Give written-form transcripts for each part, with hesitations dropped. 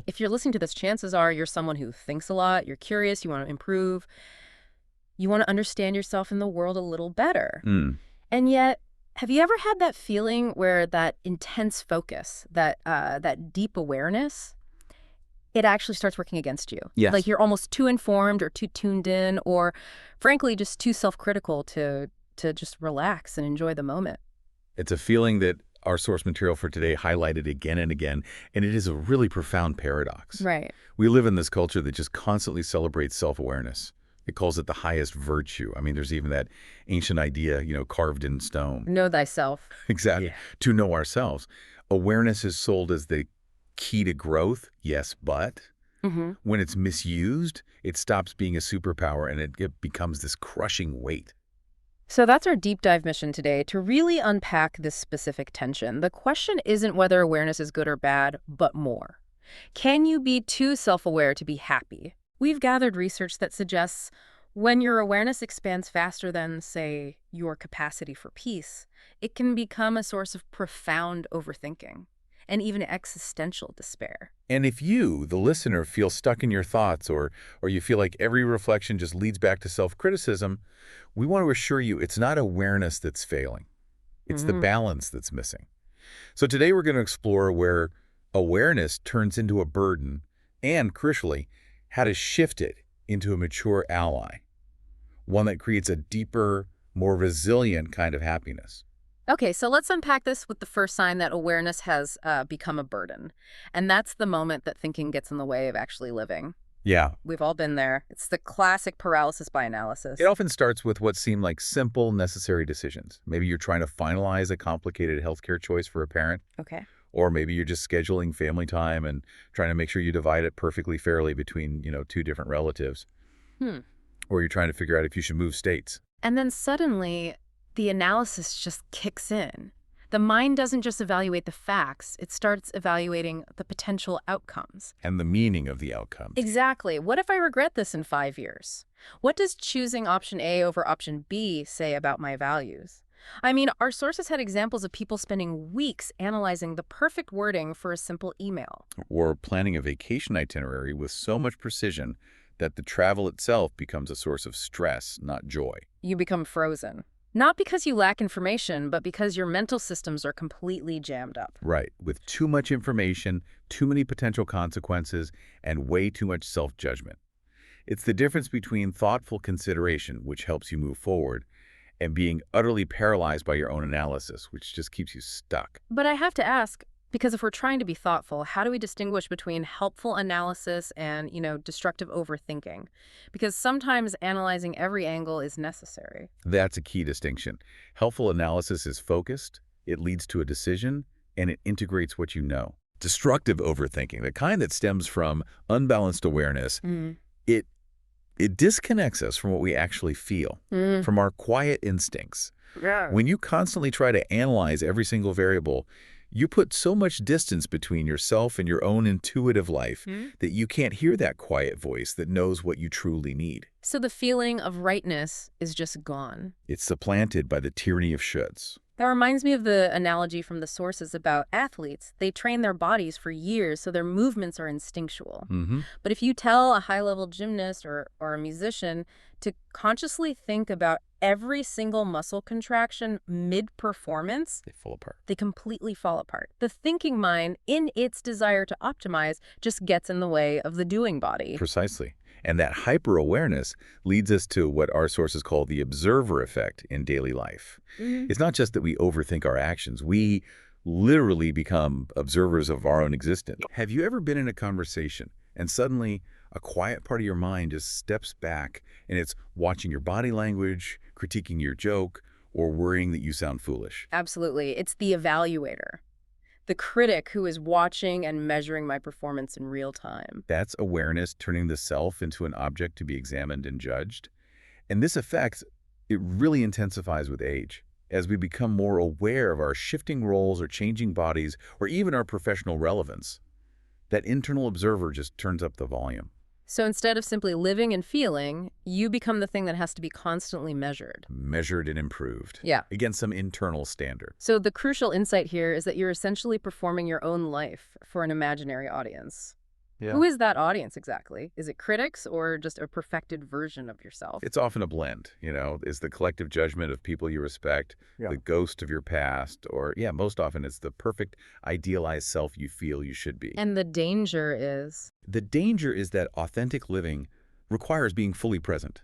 If you're listening to this, chances are you're someone who thinks a lot, you're curious, you want to improve, you want to understand yourself and the world a little better. Mm. And yet, have you ever had that feeling where that intense focus, that deep awareness, it actually starts working against you? Like Yes. you're almost too informed or too tuned in or, frankly, just too self-critical to just relax and enjoy the moment. It's a feeling that our source material for today highlighted again and again, and it is a really profound paradox. Right. We live in this culture that just constantly celebrates self-awareness. It calls it the highest virtue. I mean, there's even that ancient idea, carved in stone. Know thyself. Exactly. Yeah. To know ourselves. Awareness is sold as the key to growth, yes, but Mm-hmm. when it's misused, it stops being a superpower and it becomes this crushing weight. So that's our deep dive mission today, to really unpack this specific tension. The question isn't whether awareness is good or bad, but more. Can you be too self-aware to be happy? We've gathered research that suggests when your awareness expands faster than, say, your capacity for peace, it can become a source of profound overthinking and even existential despair. And if you, the listener, feel stuck in your thoughts or you feel like every reflection just leads back to self-criticism, we want to assure you it's not awareness that's failing. It's the Mhm. balance that's missing. So today we're going to explore where awareness turns into a burden and, crucially, how to shift it into a mature ally, one that creates a deeper, more resilient kind of happiness. Okay, so let's unpack this with the first sign that awareness has become a burden. And that's the moment that thinking gets in the way of actually living. Yeah, We've all been there. It's the classic paralysis by analysis. it often starts with what seem like simple, necessary decisions. Maybe you're trying to finalize a complicated healthcare choice for a parent, Okay. or maybe you're just scheduling family time and trying to make sure you divide it perfectly fairly between, two different relatives, Hmm. or you're trying to figure out if you should move states. And then suddenly, the analysis just kicks in. The mind doesn't just evaluate the facts, it starts evaluating the potential outcomes. And the meaning of the outcomes. Exactly. What if I regret this in 5 years? What does choosing option A over option B say about my values? I mean, our sources had examples of people spending weeks analyzing the perfect wording for a simple email. Or planning a vacation itinerary with so much precision that the travel itself becomes a source of stress, not joy. You become frozen. Not because you lack information, but because your mental systems are completely jammed up. Right, with too much information, too many potential consequences, and way too much self-judgment. It's the difference between thoughtful consideration, which helps you move forward, and being utterly paralyzed by your own analysis, which just keeps you stuck. But I have to ask, because if we're trying to be thoughtful, how do we distinguish between helpful analysis and, destructive overthinking? Because sometimes analyzing every angle is necessary. That's a key distinction. Helpful analysis is focused, it leads to a decision, and it integrates what you know. Destructive overthinking, the kind that stems from unbalanced awareness, Mm. it disconnects us from what we actually feel, Mm. from our quiet instincts. Yeah. When you constantly try to analyze every single variable, you put so much distance between yourself and your own intuitive life that you can't hear that quiet voice that knows what you truly need. So the feeling of rightness is just gone. It's supplanted by the tyranny of shoulds. That reminds me of the analogy from the sources about athletes. They train their bodies for years, so their movements are instinctual. But if you tell a high-level gymnast or a musician to consciously think about every single muscle contraction mid-performance, They fall apart. they completely fall apart. The thinking mind, in its desire to optimize, just gets in the way of the doing body. Precisely. And that hyper-awareness leads us to what our sources call the observer effect in daily life. It's not just that we overthink our actions. We literally become observers of our own existence. Have you ever been in a conversation and suddenly a quiet part of your mind just steps back and it's watching your body language, critiquing your joke, or worrying that you sound foolish? Absolutely. It's the evaluator, the critic who is watching and measuring my performance in real time. That's awareness turning the self into an object to be examined and judged. And this effect, it really intensifies with age. As we become more aware of our shifting roles or changing bodies or even our professional relevance, that internal observer just turns up the volume. So instead of simply living and feeling, you become the thing that has to be constantly measured. Measured and improved. Yeah. Against some internal standard. So the crucial insight here is that you're essentially performing your own life for an imaginary audience. Yeah. Who is that audience exactly? Is it critics or just a perfected version of yourself? It's often a blend, is the collective judgment of people you respect, Yeah. the ghost of your past, or, yeah, most often it's the perfect idealized self you feel you should be. And the danger is... The danger is that authentic living requires being fully present,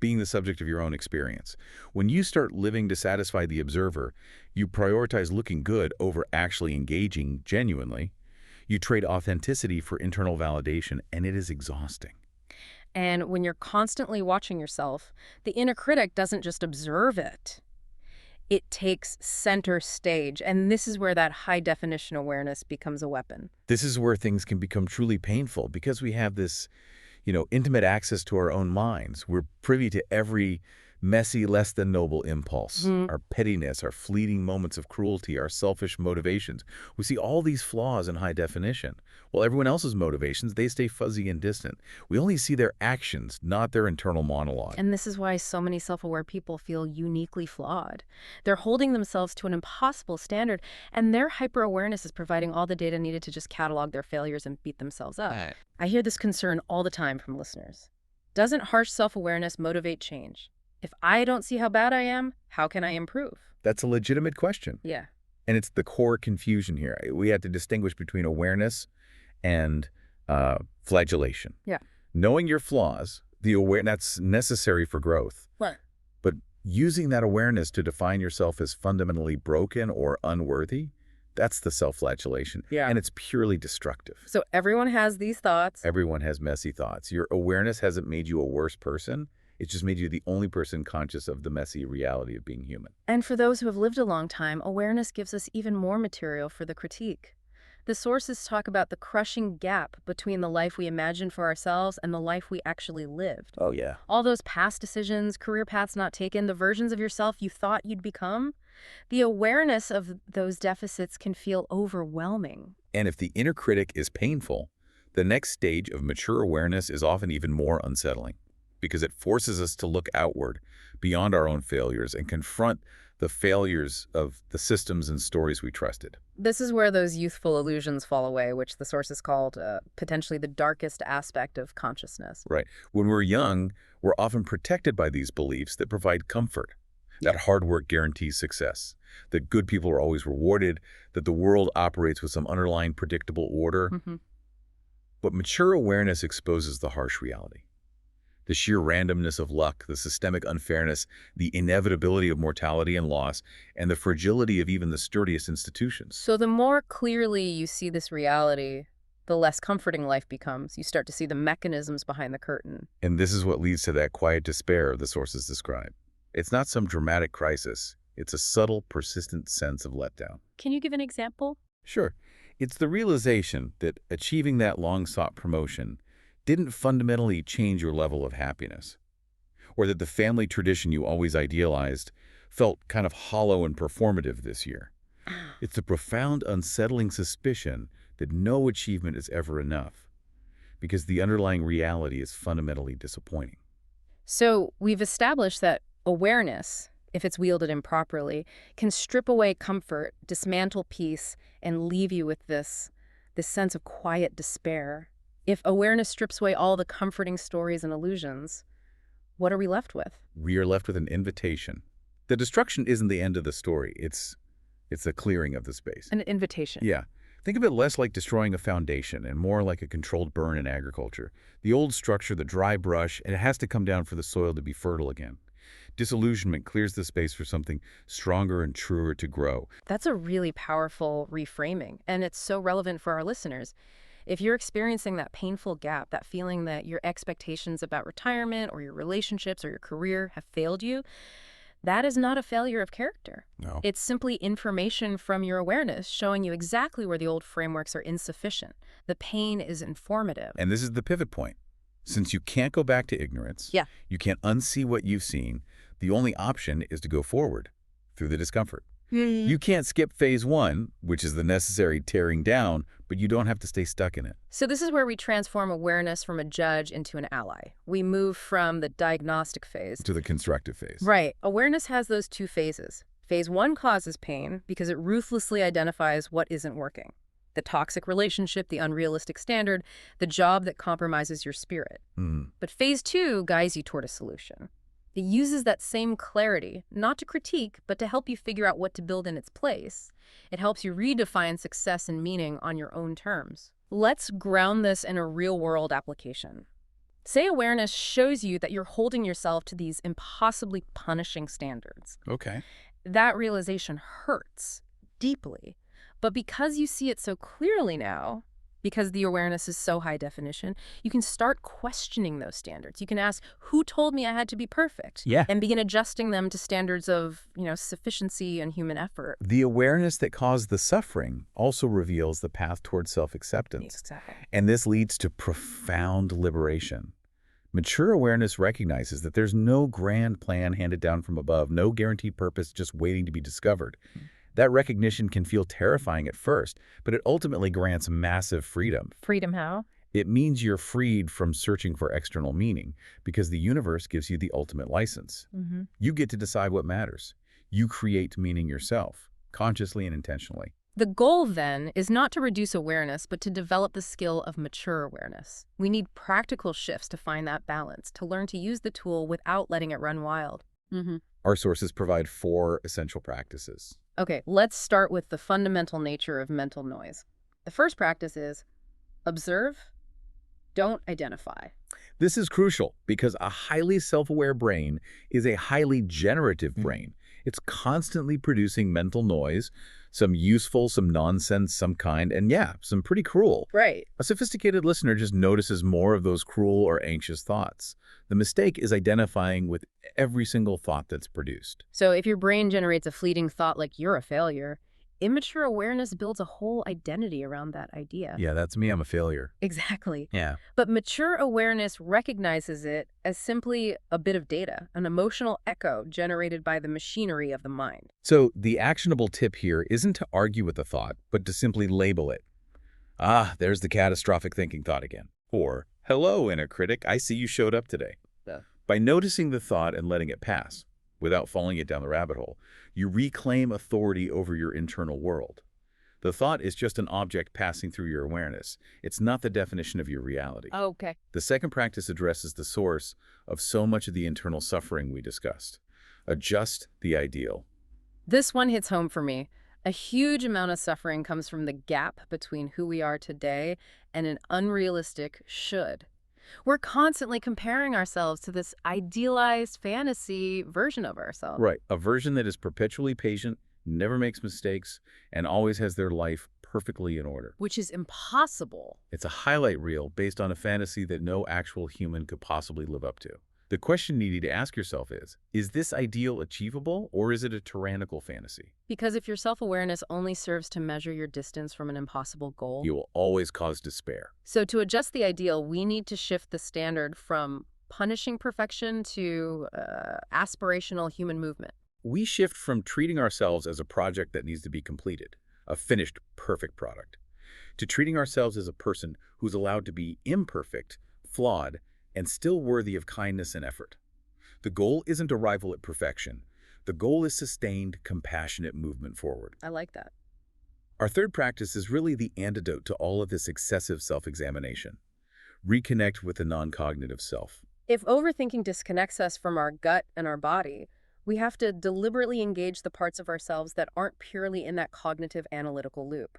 being the subject of your own experience. When you start living to satisfy the observer, you prioritize looking good over actually engaging genuinely. You trade authenticity for internal validation, and it is exhausting. And when you're constantly watching yourself, the inner critic doesn't just observe it. It takes center stage, and this is where that high-definition awareness becomes a weapon. This is where things can become truly painful because we have this, intimate access to our own minds. We're privy to every messy, less than noble impulse, our pettiness, our fleeting moments of cruelty, our selfish motivations. We see all these flaws in high definition. While everyone else's motivations, they stay fuzzy and distant. We only see their actions, not their internal monologue. And this is why so many self-aware people feel uniquely flawed. They're holding themselves to an impossible standard, and their hyper-awareness is providing all the data needed to just catalog their failures and beat themselves up. Right. I hear this concern all the time from listeners. Doesn't harsh self-awareness motivate change? If I don't see how bad I am, how can I improve? That's a legitimate question. Yeah. And it's the core confusion here. We have to distinguish between awareness and flagellation. Yeah. Knowing your flaws, that's necessary for growth. Right. But using that awareness to define yourself as fundamentally broken or unworthy, that's the self-flagellation. Yeah. And it's purely destructive. So everyone has these thoughts. Everyone has messy thoughts. Your awareness hasn't made you a worse person. It's just made you the only person conscious of the messy reality of being human. And for those who have lived a long time, awareness gives us even more material for the critique. The sources talk about the crushing gap between the life we imagined for ourselves and the life we actually lived. Oh, yeah. All those past decisions, career paths not taken, the versions of yourself you thought you'd become, the awareness of those deficits can feel overwhelming. And if the inner critic is painful, the next stage of mature awareness is often even more unsettling, because it forces us to look outward, beyond our own failures, and confront the failures of the systems and stories we trusted. This is where those youthful illusions fall away, which the sources called potentially the darkest aspect of consciousness. Right. When we're young, we're often protected by these beliefs that provide comfort, that hard work guarantees success, that good people are always rewarded, that the world operates with some underlying predictable order. But mature awareness exposes the harsh reality. The sheer randomness of luck, the systemic unfairness, the inevitability of mortality and loss, and the fragility of even the sturdiest institutions. So the more clearly you see this reality, the less comforting life becomes. You start to see the mechanisms behind the curtain. And this is what leads to that quiet despair the sources describe. It's not some dramatic crisis. It's a subtle, persistent sense of letdown. Can you give an example? Sure. It's the realization that achieving that long-sought promotion didn't fundamentally change your level of happiness, or that the family tradition you always idealized felt kind of hollow and performative this year. It's the profound, unsettling suspicion that no achievement is ever enough, because the underlying reality is fundamentally disappointing. So we've established that awareness, if it's wielded improperly, can strip away comfort, dismantle peace, and leave you with this sense of quiet despair. If awareness strips away all the comforting stories and illusions, what are we left with? We are left with an invitation. The destruction isn't the end of the story. It's the clearing of the space. An invitation. Yeah. Think of it less like destroying a foundation and more like a controlled burn in agriculture. The old structure, the dry brush, and it has to come down for the soil to be fertile again. Disillusionment clears the space for something stronger and truer to grow. That's a really powerful reframing, and it's so relevant for our listeners. If you're experiencing that painful gap, that feeling that your expectations about retirement or your relationships or your career have failed you, that is not a failure of character. No. It's simply information from your awareness showing you exactly where the old frameworks are insufficient. The pain is informative. And this is the pivot point. Since you can't go back to ignorance, Yeah. you can't unsee what you've seen, the only option is to go forward through the discomfort. You can't skip phase one, which is the necessary tearing down, but you don't have to stay stuck in it. So this is where we transform awareness from a judge into an ally. We move from the diagnostic phase To the constructive phase. Right. Awareness has those two phases. Phase one causes pain because it ruthlessly identifies what isn't working. The toxic relationship, the unrealistic standard, the job that compromises your spirit. But phase 2 guides you toward a solution. It uses that same clarity, not to critique, but to help you figure out what to build in its place. It helps you redefine success and meaning on your own terms. Let's ground this in a real-world application. Say awareness shows you that you're holding yourself to these impossibly punishing standards. Okay. That realization hurts deeply. But because you see it so clearly now, because the awareness is so high definition, you can start questioning those standards. You can ask, who told me I had to be perfect? Yeah. And begin adjusting them to standards of, sufficiency and human effort. The awareness that caused the suffering also reveals the path toward self-acceptance. Exactly. And this leads to profound liberation. Mature awareness recognizes that there's no grand plan handed down from above, no guaranteed purpose just waiting to be discovered. That recognition can feel terrifying at first, but it ultimately grants massive freedom. Freedom how? It means you're freed from searching for external meaning because the universe gives you the ultimate license. You get to decide what matters. You create meaning yourself, consciously and intentionally. The goal, then, is not to reduce awareness, but to develop the skill of mature awareness. We need practical shifts to find that balance, to learn to use the tool without letting it run wild. Our sources provide 4 essential practices. Okay, let's start with the fundamental nature of mental noise. The first practice is observe, don't identify. This is crucial because a highly self-aware brain is a highly generative brain. It's constantly producing mental noise, some useful, some nonsense, some kind, and yeah, some pretty cruel. Right. A sophisticated listener just notices more of those cruel or anxious thoughts. The mistake is identifying with every single thought that's produced. So if your brain generates a fleeting thought like you're a failure, immature awareness builds a whole identity around that idea. Yeah, that's me. I'm a failure. Exactly. Yeah. But mature awareness recognizes it as simply a bit of data, an emotional echo generated by the machinery of the mind. So the actionable tip here isn't to argue with the thought, but to simply label it. Ah, there's the catastrophic thinking thought again. Or, hello, inner critic, I see you showed up today. By noticing the thought and letting it pass, without falling it down the rabbit hole, you reclaim authority over your internal world. The thought is just an object passing through your awareness. It's not the definition of your reality. Okay. The second practice addresses the source of so much of the internal suffering we discussed. Adjust the ideal. This one hits home for me. A huge amount of suffering comes from the gap between who we are today and an unrealistic should. We're constantly comparing ourselves to this idealized fantasy version of ourselves. Right. A version that is perpetually patient, never makes mistakes, and always has their life perfectly in order. Which is impossible. It's a highlight reel based on a fantasy that no actual human could possibly live up to. The question you need to ask yourself is this ideal achievable, or is it a tyrannical fantasy? Because if your self-awareness only serves to measure your distance from an impossible goal, You will always cause despair. so to adjust the ideal, we need to shift the standard from punishing perfection to aspirational human movement. We shift from treating ourselves as a project that needs to be completed, a finished, perfect product, to treating ourselves as a person who's allowed to be imperfect, flawed, and still worthy of kindness and effort. The goal isn't arrival at perfection. The goal is sustained, compassionate movement forward. I like that. Our third practice is really the antidote to all of this excessive self-examination. Reconnect with the non-cognitive self. If overthinking disconnects us from our gut and our body, we have to deliberately engage the parts of ourselves that aren't purely in that cognitive analytical loop.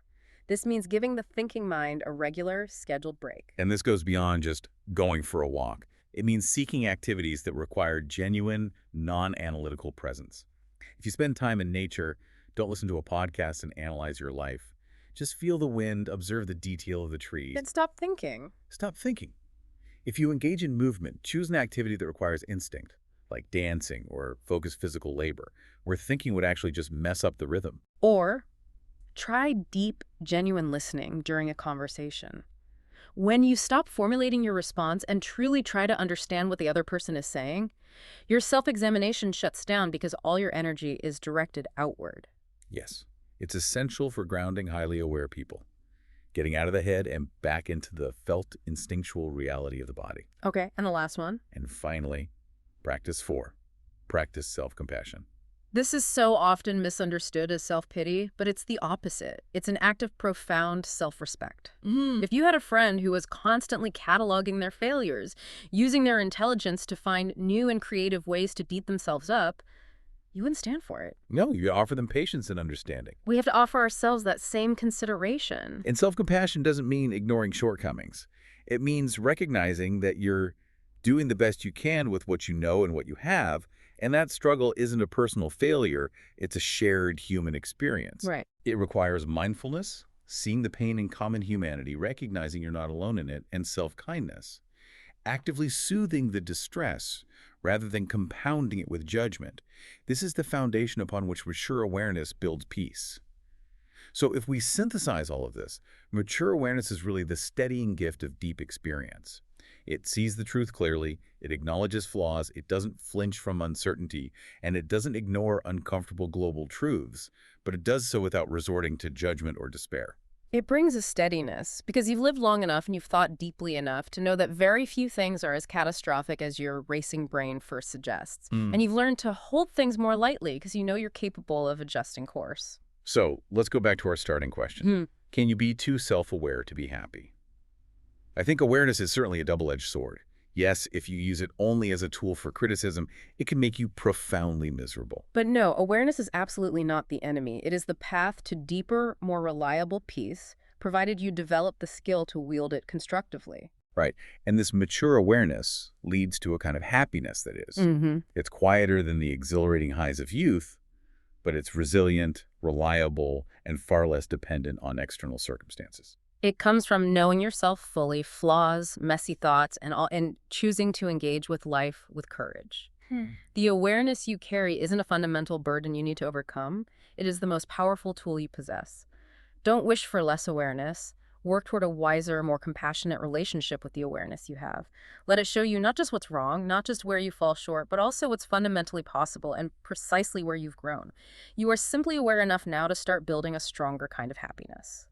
This means giving the thinking mind a regular, scheduled break. And this goes beyond just going for a walk. It means seeking activities that require genuine, non-analytical presence. If you spend time in nature, don't listen to a podcast and analyze your life. Just feel the wind, observe the detail of the trees. Then stop thinking. Stop thinking. If you engage in movement, choose an activity that requires instinct, like dancing or focused physical labor, where thinking would actually just mess up the rhythm. Or try deep, genuine listening during a conversation. When you stop formulating your response and truly try to understand what the other person is saying, your self-examination shuts down because all your energy is directed outward. Yes, it's essential for grounding highly aware people, getting out of the head and back into the felt instinctual reality of the body. Okay, and the last one? And finally, practice 4, practice self-compassion. This is so often misunderstood as self-pity, but it's the opposite. It's an act of profound self-respect. Mm. If you had a friend who was constantly cataloging their failures, using their intelligence to find new and creative ways to beat themselves up, you wouldn't stand for it. No, you offer them patience and understanding. We have to offer ourselves that same consideration. And self-compassion doesn't mean ignoring shortcomings. It means recognizing that you're doing the best you can with what you know and what you have, and that struggle isn't a personal failure, it's a shared human experience. Right. It requires mindfulness, seeing the pain in common humanity, recognizing you're not alone in it, and self-kindness. Actively soothing the distress rather than compounding it with judgment. This is the foundation upon which mature awareness builds peace. So if we synthesize all of this, mature awareness is really the steadying gift of deep experience. It sees the truth clearly, it acknowledges flaws, it doesn't flinch from uncertainty, and it doesn't ignore uncomfortable global truths, but it does so without resorting to judgment or despair. It brings a steadiness because you've lived long enough and you've thought deeply enough to know that very few things are as catastrophic as your racing brain first suggests. And you've learned to hold things more lightly because you know you're capable of adjusting course. So let's go back to our starting question. Can you be too self-aware to be happy? I think awareness is certainly a double-edged sword. Yes, if you use it only as a tool for criticism, it can make you profoundly miserable. But no, awareness is absolutely not the enemy. It is the path to deeper, more reliable peace, provided you develop the skill to wield it constructively. Right. And this mature awareness leads to a kind of happiness that is. It's quieter than the exhilarating highs of youth, but it's resilient, reliable, and far less dependent on external circumstances. It comes from knowing yourself fully, flaws, messy thoughts, and choosing to engage with life with courage. The awareness you carry isn't a fundamental burden you need to overcome. It is the most powerful tool you possess. Don't wish for less awareness. Work toward a wiser, more compassionate relationship with the awareness you have. Let it show you not just what's wrong, not just where you fall short, but also what's fundamentally possible and precisely where you've grown. You are simply aware enough now to start building a stronger kind of happiness.